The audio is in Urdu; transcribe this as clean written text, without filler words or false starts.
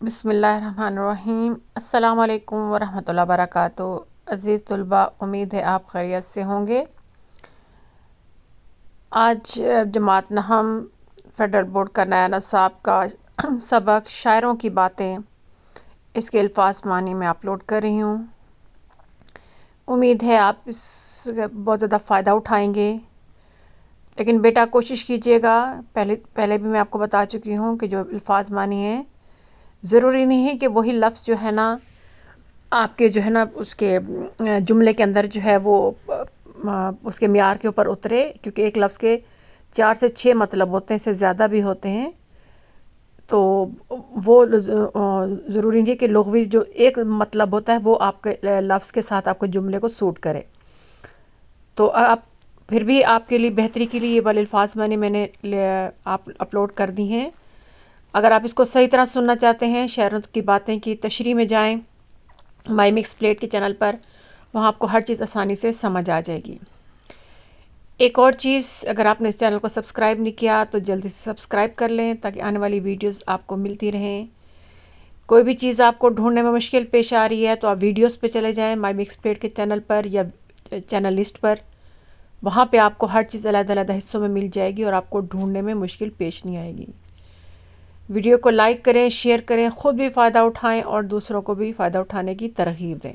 بسم اللہ الرحمن الرحیم۔ السلام علیکم ورحمۃ اللہ وبرکاتہ۔ عزیز طلباء، امید ہے آپ خیریت سے ہوں گے۔ آج جماعت نہم فیڈرل بورڈ کا نیا نصاب کا سبق شاعروں کی باتیں، اس کے الفاظ معنی میں اپلوڈ کر رہی ہوں۔ امید ہے آپ اس سے بہت زیادہ فائدہ اٹھائیں گے، لیکن بیٹا کوشش کیجیے گا، پہلے بھی میں آپ کو بتا چکی ہوں کہ جو الفاظ معنی ہیں ضروری نہیں ہے کہ وہی لفظ جو ہے نا آپ کے جو ہے نا اس کے جملے کے اندر جو ہے وہ اس کے معیار کے اوپر اترے، کیونکہ ایک لفظ کے 4 سے 6 مطلب ہوتے ہیں، اس سے زیادہ بھی ہوتے ہیں، تو وہ ضروری نہیں ہے کہ لغوی جو ایک مطلب ہوتا ہے وہ آپ کے لفظ کے ساتھ آپ کے جملے کو سوٹ کرے۔ تو آپ پھر بھی آپ کے لیے بہتری کے لیے یہ والے الفاظ میں نے آپ اپلوڈ کر دی ہیں۔ اگر آپ اس کو صحیح طرح سننا چاہتے ہیں، شاعروں کی باتیں کی تشریح میں جائیں مائی مکس پلیٹ کے چینل پر، وہاں آپ کو ہر چیز آسانی سے سمجھ آ جائے گی۔ ایک اور چیز، اگر آپ نے اس چینل کو سبسکرائب نہیں کیا تو جلدی سے سبسکرائب کر لیں تاکہ آنے والی ویڈیوز آپ کو ملتی رہیں۔ کوئی بھی چیز آپ کو ڈھونڈنے میں مشکل پیش آ رہی ہے تو آپ ویڈیوز پہ چلے جائیں مائی مکس پلیٹ کے چینل پر یا چینل لسٹ پر، وہاں پہ آپ کو ہر چیز علیحدہ علیحدہ حصوں میں مل جائے گی اور آپ کو ڈھونڈنے میں مشکل پیش نہیں آئے گی۔ ویڈیو کو لائک کریں، شیئر کریں، خود بھی فائدہ اٹھائیں اور دوسروں کو بھی فائدہ اٹھانے کی ترغیب دیں۔